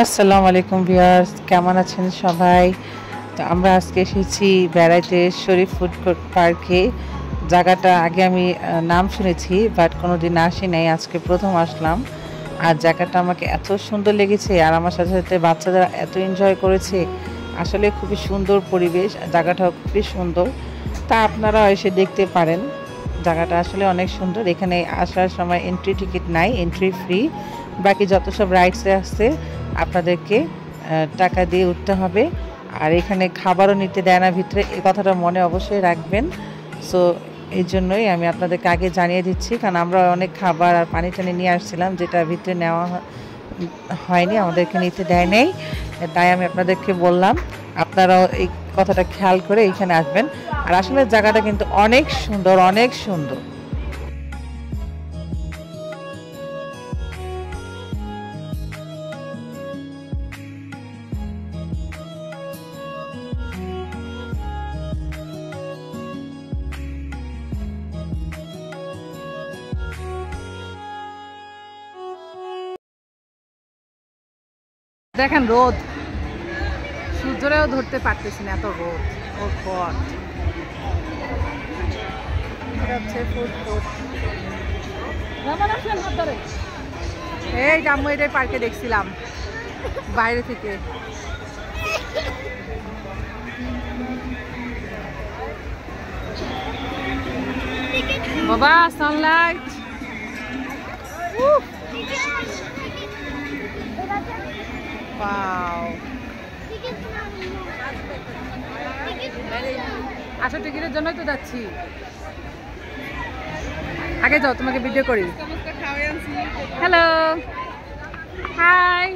আসসালামু আলাইকুম ভিউয়ার্স, কেমন আছেন সবাই? তো আমরা আজকে এসেছি বেড়াইতে শরীফ ফুড কোর্ট পার্কে। জায়গাটা আগে আমি নাম শুনেছি, বাট কোনোদিন আসি নাই, আজকে প্রথম আসলাম। আর জায়গাটা আমাকে এত সুন্দর লেগেছে, আর আমার সাথে সাথে বাচ্চারা এত এনজয় করেছে। আসলে খুবই সুন্দর পরিবেশ, জায়গাটাও খুবই সুন্দর। তা আপনারাও এসে দেখতে পারেন। জায়গাটা আসলে অনেক সুন্দর। এখানে আসার সময় এন্ট্রি টিকিট নাই, এন্ট্রি ফ্রি। বাকি যত সব রাইডসে আসছে আপনাদেরকে টাকা দিয়ে উঠতে হবে। আর এখানে খাবারও নিতে দেয় না ভিতরে, এই কথাটা মনে অবশ্যই রাখবেন। সো এই জন্যই আমি আপনাদেরকে আগে জানিয়ে দিচ্ছি, কারণ আমরা অনেক খাবার আর পানি টানি নিয়ে আসছিলাম, যেটা ভিতরে নেওয়া হয়নি, আমাদেরকে নিতে দেয় নেই। তাই আমি আপনাদেরকে বললাম আপনারাও এই কথাটা খেয়াল করে এইখানে আসবেন। আর আসলে জায়গাটা কিন্তু অনেক সুন্দর, অনেক সুন্দর। দেখেন রোদ, সূর্যরেও ধরতে পারতেছি না, এত রোদ। ওর পর এই জাম্মু এটাই পার্কে দেখছিলাম বাইরে থেকে। বাবা সানলাইট, আসো টিকিটের জন্যই তো যাচ্ছি। আগে যাও, তোমাকে ভিডিও করি। Hello, hi.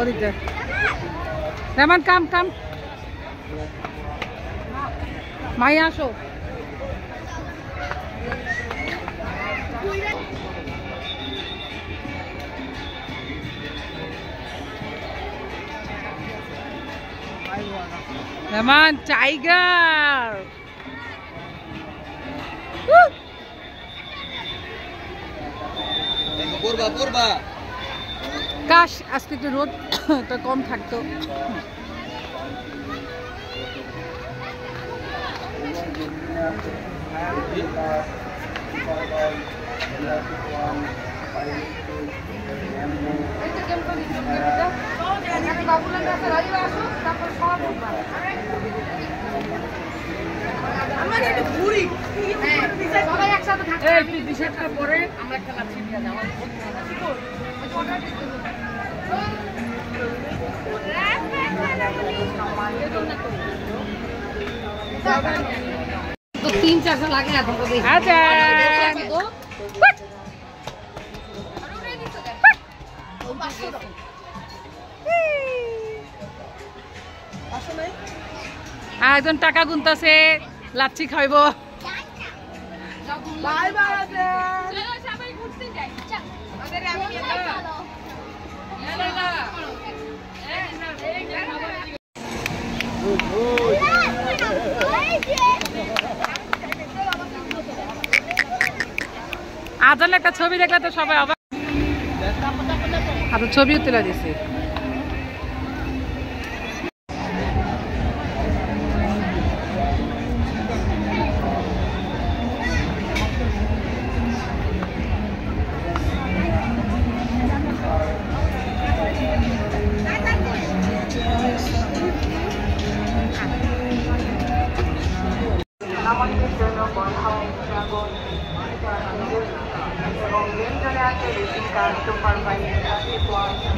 ওদিকে রেমান, কাম কাম, মাই আসো। রেমান টাইগার। কাশ আজকে একটু রোদটা কম থাকতো। তো 3-400 লাগে এখন তো বেশি। আচ্ছা একজন টাকা গুনতাছে, লাচ্ছি খাইব। আজল একটা ছবি দেখলে তো সবাই অবাক। ছবিও তুলে দিছি।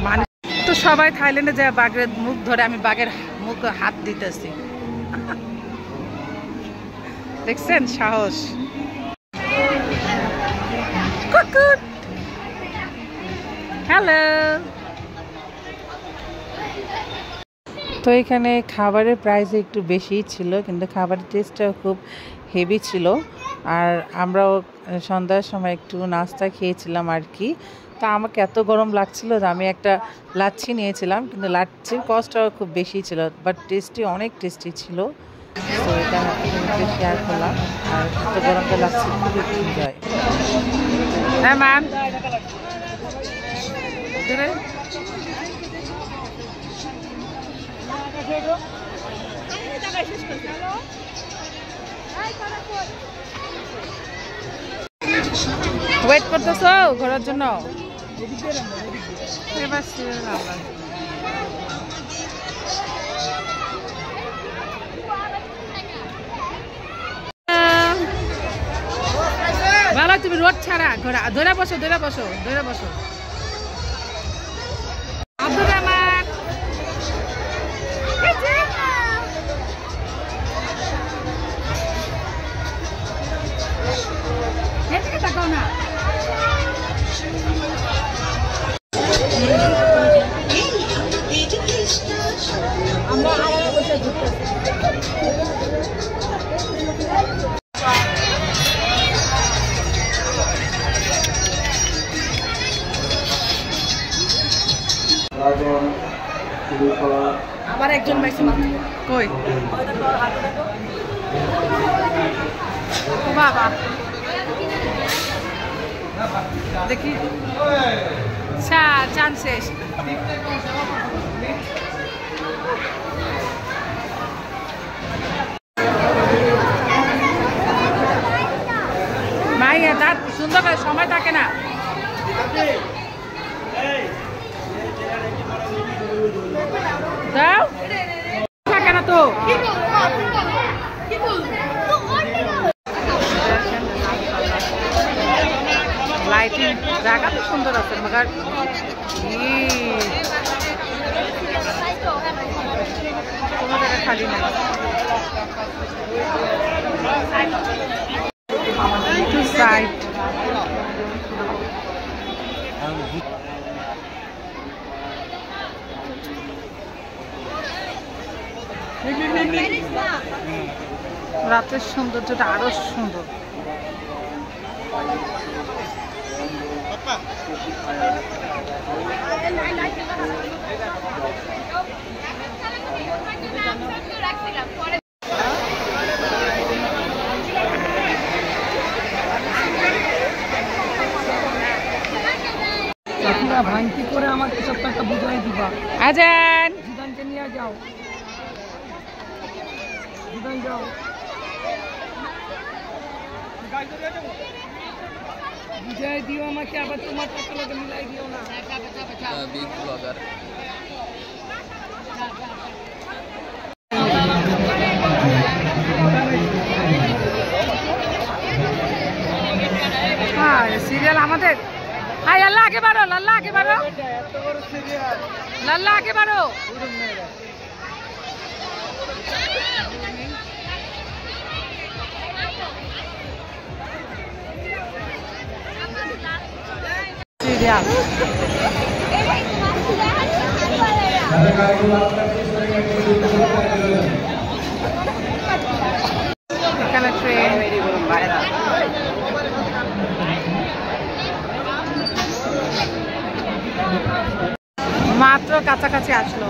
মানে তো সবাই থাইল্যান্ডে যায় বাঘের মুখ ধরে, আমি বাঘের মুখে হাত দিতেছি। দেখছেন সাহস। হ্যালো। তো এখানে খাবারের প্রাইস একটু বেশি ছিল, কিন্তু খাবারের টেস্টটাও খুব হেভি ছিল। আর আমরাও সন্ধ্যার সময় একটু নাস্তা খেয়েছিলাম আর কি। তা আমাকে এত গরম লাগছিল যে আমি একটা লাচ্ছি নিয়েছিলাম, কিন্তু লাচ্ছির কস্টটাও খুব বেশি ছিল, বাট টেস্টি, অনেক টেস্টি ছিল। তো এটা আপনাদের শেয়ার করলাম। আর এত গরমটা লাচ্ছি খুবই এনজয়। হ্যাঁ ম্যাম, ওয়েট করতেছো ঘোরার জন্য? এবার ভালো, তুমি রোড ছাড়া ঘোরা, ধরে বসো ধরে বসো ধরে বসো। আব্দুর রহমান, এদিকে তাকাও না। আবার একজন পাইছি মাত্র। কই বাবা, দেখি চান শেষ। মাইয়া তার সুন্দর করে সময় থাকে না। দাও থাকে না তো। লাইটিং জায়গা তো সুন্দর আছে, মগার কোনো জায়গা খালি নাই। সাইড রাতের সৌন্দর্যটা আরো সুন্দর। ভাঙতি করে আমাকে সব টাকা বুঝাই দিবা। আজান জীবনকে নিয়ে যাও, জীবন যাও, বুঝাই দিও আমাকে, আবার তোমার টাকা লোকে মিলাই দিও না। বিগ ব্লগার সিরিয়াল আমাদের। হাই আল্লাহ, আগে বাড়ো লাল্লা, আগে বাড়ো লাল্লা, আগে বাড়ো। সিরিয়াল এখানে ট্রেন মাত্র কাছাকাছি আসলো।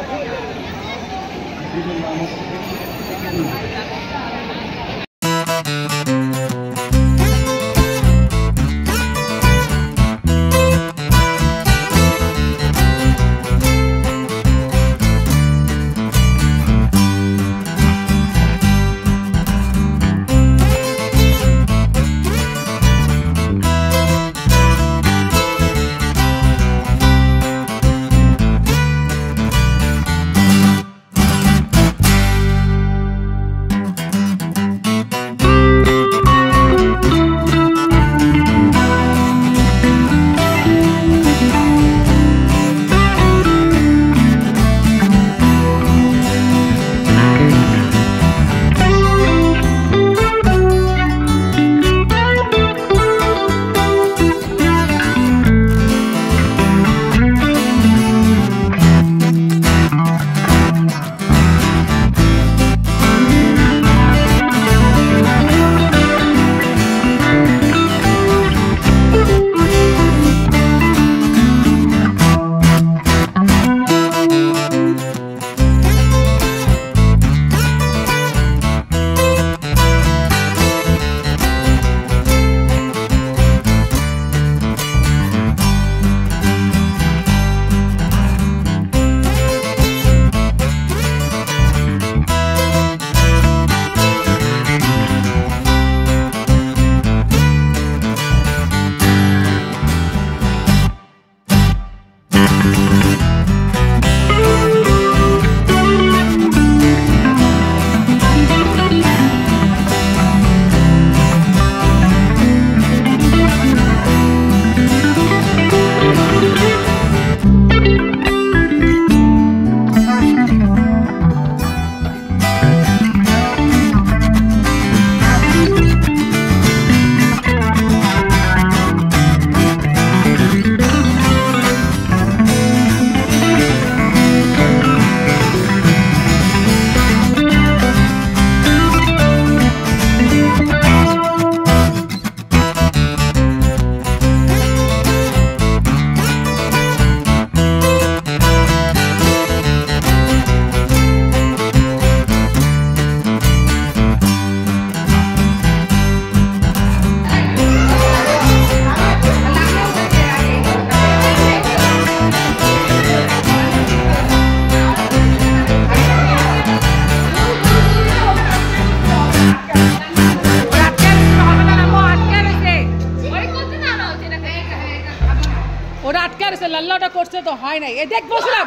করছে তো হয় নাই। এই দেখ বলছিলাম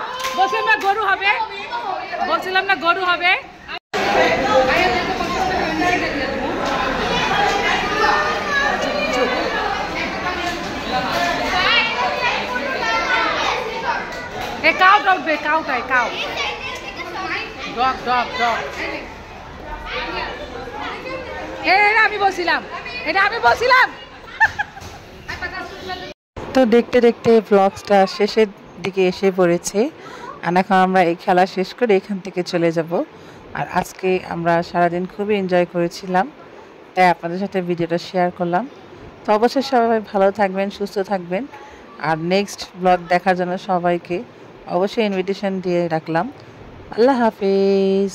না গরু হবে, বলছিলাম না গরু হবে। এ কাউ ডকবে, কাউটাই কাউ ডক ডক ডক। এটা আমি বলছিলাম, এটা আমি বলছিলাম। তো দেখতে দেখতে ব্লগসটা শেষের দিকে এসে পড়েছে, আর এখন আমরা এই খেলা শেষ করে এখান থেকে চলে যাব। আর আজকে আমরা সারাদিন খুবই এনজয় করেছিলাম, তাই আপনাদের সাথে ভিডিওটা শেয়ার করলাম। তো অবশ্যই সবাই ভালো থাকবেন, সুস্থ থাকবেন, আর নেক্সট ব্লগ দেখার জন্য সবাইকে অবশ্যই ইনভিটেশন দিয়ে রাখলাম। আল্লাহ হাফেজ।